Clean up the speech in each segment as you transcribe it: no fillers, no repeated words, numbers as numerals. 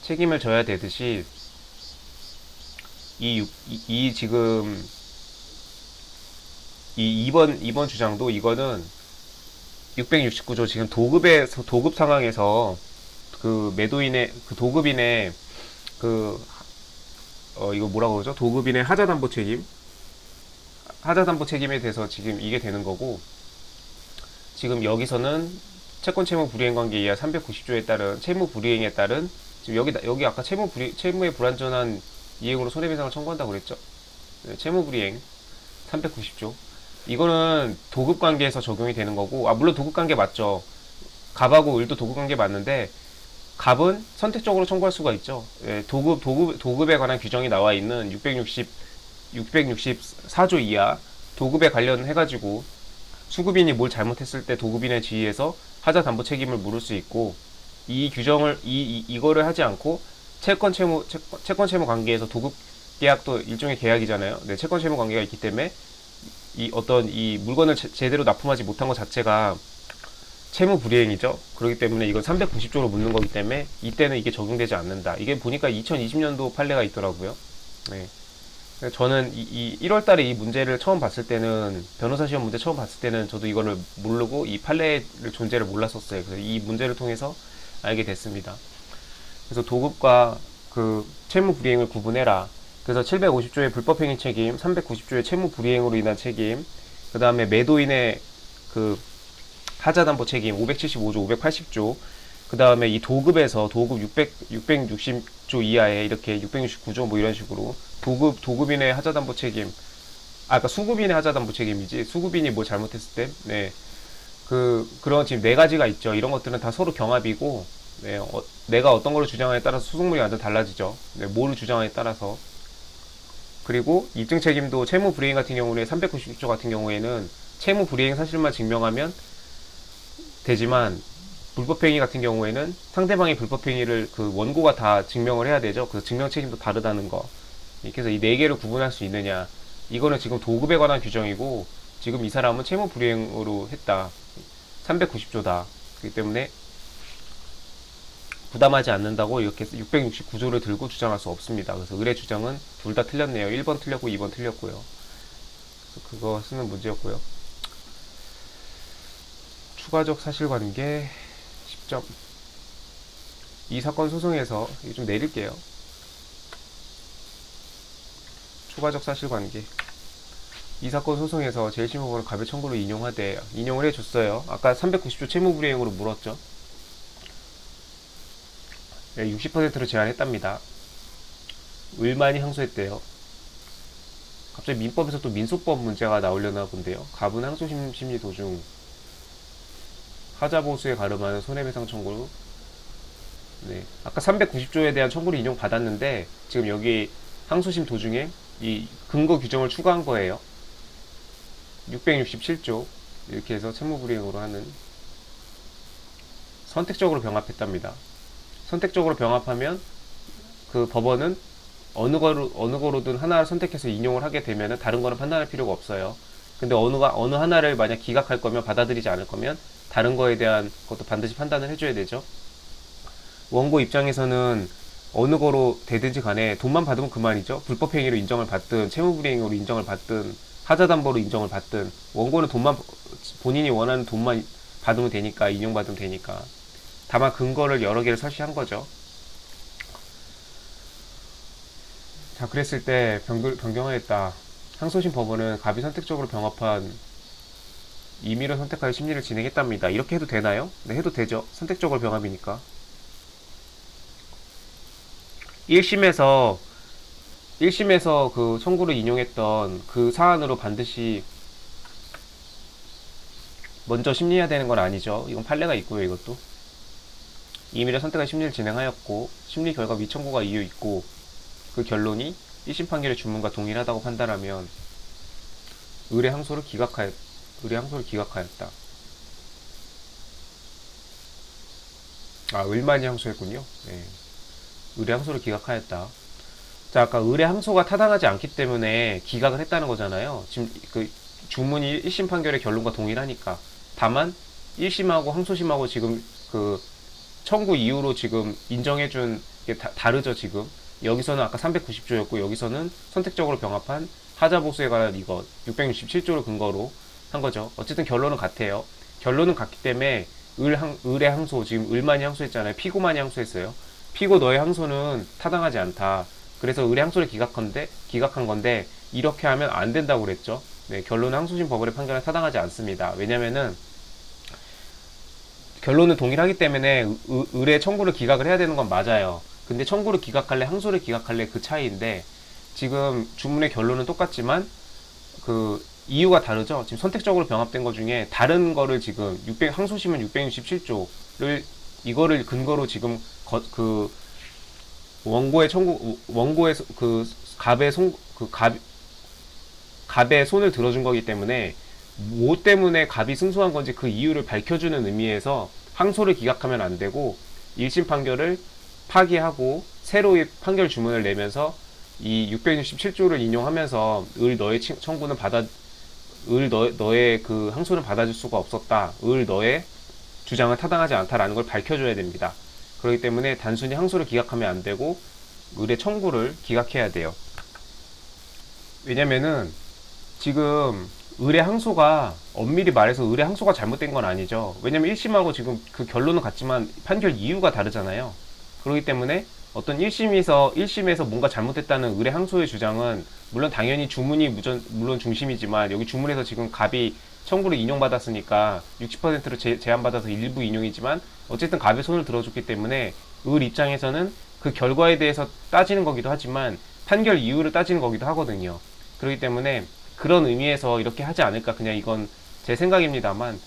책임을 져야 되듯이 지금 이번 주장도 이거는 669조 지금 도급 상황에서 그 매도인의 그 도급인의 그 이거 뭐라고 그러죠? 도급인의 하자담보 책임에 대해서 지금 이게 되는 거고, 지금 여기서는 채권 채무 불이행 관계에 의한 390조에 따른 채무 불이행에 따른, 지금 여기 아까 채무의 불완전한 이행으로 손해배상을 청구한다고 그랬죠? 네, 채무 불이행 390조. 이거는 도급 관계에서 적용이 되는 거고, 물론 도급 관계 맞죠. 갑하고 을도 도급 관계 맞는데, 갑은 선택적으로 청구할 수가 있죠. 예, 도급에 관한 규정이 나와 있는 664조 이하 도급에 관련해가지고 수급인이 뭘 잘못했을 때 도급인의 지위에서 하자 담보 책임을 물을 수 있고, 이 규정을 이거를 하지 않고 채권 채무 관계에서 도급 계약도 일종의 계약이잖아요. 네, 채권 채무 관계가 있기 때문에 이 물건을 제대로 납품하지 못한 것 자체가 채무 불이행이죠. 그렇기 때문에 이건 390조로 묻는 거기 때문에 이때는 이게 적용되지 않는다. 이게 보니까 2020년도 판례가 있더라고요. 네. 저는 1월 달에 이 문제를 처음 봤을 때는, 변호사 시험 문제 처음 봤을 때는 저도 이거를 모르고 이 판례의 존재를 몰랐었어요. 그래서 이 문제를 통해서 알게 됐습니다. 그래서 도급과 그 채무 불이행을 구분해라. 그래서 750조의 불법행위 책임, 390조의 채무 불이행으로 인한 책임, 그 다음에 매도인의 그 하자담보 책임 575조, 580조, 그 다음에 이 도급에서 도급 660조 이하에 이렇게 669조 뭐 이런 식으로 도급인의 하자담보 책임, 그러니까 수급인의 하자담보 책임이지, 수급인이 뭐 잘못했을 때, 네, 그런 지금 네 가지가 있죠. 이런 것들은 다 서로 경합이고, 네, 내가 어떤 걸 주장하에 따라서 소송물이 완전 달라지죠. 네, 뭐를 주장하에 따라서. 그리고 입증 책임도 채무 불이행 같은 경우는 396조 같은 경우에는 채무 불이행 사실만 증명하면 되지만, 불법행위 같은 경우에는 상대방의 불법행위를 그 원고가 다 증명을 해야 되죠. 그래서 증명 책임도 다르다는 거. 이렇게 해서 이 네 개를 구분할 수 있느냐. 이거는 지금 도급에 관한 규정이고, 지금 이 사람은 채무 불이행으로 했다. 390조다. 그렇기 때문에 부담하지 않는다고 이렇게 669조를 들고 주장할 수 없습니다. 그래서 의뢰 주장은 둘 다 틀렸네요. 1번 틀렸고 2번 틀렸고요. 그래서 그거 쓰는 문제였고요. 추가적 사실관계 10점. 이 사건 소송에서 좀 내릴게요. 추가적 사실관계. 이 사건 소송에서 제1심법원은 가별 청구를 인용을 해줬어요. 아까 390조 채무불이행으로 물었죠. 60%로 제한했답니다. 을만이 항소했대요. 갑자기 민법에서 또 민소법 문제가 나오려나 본데요. 갑은 항소심 심리 도중 하자보수에 가름하는 손해배상 청구. 네. 아까 390조에 대한 청구를 인용받았는데, 지금 여기 항소심 도중에 이 근거 규정을 추가한 거예요. 667조. 이렇게 해서 채무불이행으로 하는, 선택적으로 병합했답니다. 선택적으로 병합하면 그 법원은 어느 거로든 하나를 선택해서 인용을 하게 되면 다른 거는 판단할 필요가 없어요. 근데 어느 하나를 만약 기각할 거면, 받아들이지 않을 거면 다른 거에 대한 것도 반드시 판단을 해줘야 되죠. 원고 입장에서는 어느 거로 되든지 간에 돈만 받으면 그만이죠. 불법행위로 인정을 받든 채무불이행으로 인정을 받든 하자담보로 인정을 받든, 원고는 본인이 원하는 돈만 받으면 되니까, 인용받으면 되니까. 다만 근거를 여러 개를 설치한 거죠. 자, 그랬을 때 변경하였다. 항소심 법원은 갑이 선택적으로 병합한 임의로 선택하여 심리를 진행했답니다. 이렇게 해도 되나요? 네, 해도 되죠. 선택적으로 병합이니까. 1심에서 그 청구를 인용했던 그 사안으로 반드시 먼저 심리해야 되는 건 아니죠. 이건 판례가 있고요. 이것도 임의로 선택한 심리를 진행하였고, 심리 결과 미청구가 이유 있고, 그 결론이 1심 판결의 주문과 동일하다고 판단하면 의뢰 항소를 기각하였다. 을만이 항소했군요. 네. 의뢰 항소를 기각하였다. 자, 아까 의뢰 항소가 타당하지 않기 때문에 기각을 했다는 거잖아요. 지금 그 주문이 1심 판결의 결론과 동일하니까. 다만 1심하고 항소심하고 지금 그 청구 이후로 지금 인정해준 게 다르죠, 지금. 여기서는 아까 390조였고, 여기서는 선택적으로 병합한 하자보수에 관한 이거 667조를 근거로 한 거죠. 어쨌든 결론은 같아요. 결론은 같기 때문에 을의 항소, 지금 을만이 항소했잖아요. 피고만이 항소했어요. 피고 너의 항소는 타당하지 않다. 그래서 을의 항소를 기각한 건데, 이렇게 하면 안 된다고 그랬죠. 네, 결론은 항소심 법원의 판결은 타당하지 않습니다. 왜냐면은, 결론은 동일하기 때문에 을의 청구를 기각을 해야 되는 건 맞아요. 근데 청구를 기각할래, 항소를 기각할래 그 차이인데, 지금 주문의 결론은 똑같지만 그 이유가 다르죠. 지금 선택적으로 병합된 것 중에 다른 거를 지금 항소심은 667조를 이거를 근거로 지금 그 원고의 그 갑의 손을 들어준 거기 때문에 뭐 때문에 갑이 승소한 건지 그 이유를 밝혀주는 의미에서 항소를 기각하면 안 되고 1심 판결을 파기하고 새로의 판결 주문을 내면서 이 667조를 인용하면서 너의 청구는 너의 그 항소는 받아줄 수가 없었다. 너의 주장은 타당하지 않다라는 걸 밝혀줘야 됩니다. 그렇기 때문에 단순히 항소를 기각하면 안 되고 을의 청구를 기각해야 돼요. 왜냐면은 지금 을의 항소가 엄밀히 말해서 을의 항소가 잘못된 건 아니죠. 왜냐면 1심하고 지금 그 결론은 같지만 판결 이유가 다르잖아요. 그렇기 때문에 어떤 1심에서 뭔가 잘못됐다는 을의 항소의 주장은 물론 당연히 주문이 물론 중심이지만 여기 주문에서 지금 갑이 청구를 인용받았으니까 60%로 제한받아서 일부 인용이지만 어쨌든 갑의 손을 들어줬기 때문에 을 입장에서는 그 결과에 대해서 따지는 거기도 하지만 판결 이유를 따지는 거기도 하거든요. 그렇기 때문에 그런 의미에서 이렇게 하지 않을까. 그냥 이건 제 생각입니다만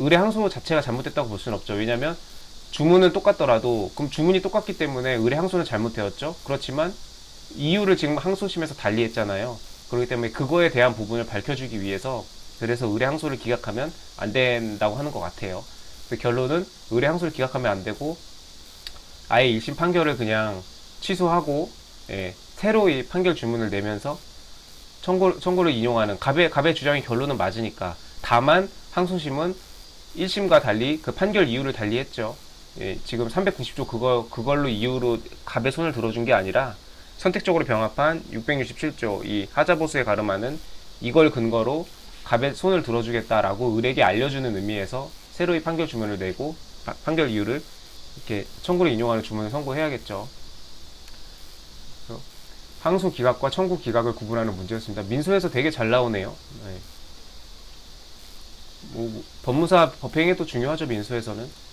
을의 항소 자체가 잘못됐다고 볼 수는 없죠. 왜냐면 주문은 똑같더라도 그럼 주문이 똑같기 때문에 을의 항소는 잘못되었죠. 그렇지만 이유를 지금 항소심에서 달리했잖아요. 그렇기 때문에 그거에 대한 부분을 밝혀주기 위해서 그래서 을의 항소를 기각하면 안 된다고 하는 것 같아요. 결론은 을의 항소를 기각하면 안 되고 아예 1심 판결을 그냥 취소하고 새로이 판결 주문을 내면서 청구를 인용하는 갑의 주장의 결론은 맞으니까. 다만 항소심은 1심과 달리 그 판결 이유를 달리했죠. 지금 390조 그걸로 이유로 갑의 손을 들어준 게 아니라 선택적으로 병합한 667조 이 하자보수에 가름하는 이걸 근거로 갑의 손을 들어주겠다라고 을에게 알려주는 의미에서 새로이 판결 주문을 내고 판결 이유를 이렇게 청구를 인용하는 주문을 선고해야겠죠. 항소 기각과 청구 기각을 구분하는 문제였습니다. 민소에서 되게 잘 나오네요. 법무사 법행에 또 중요하죠, 민소에서는.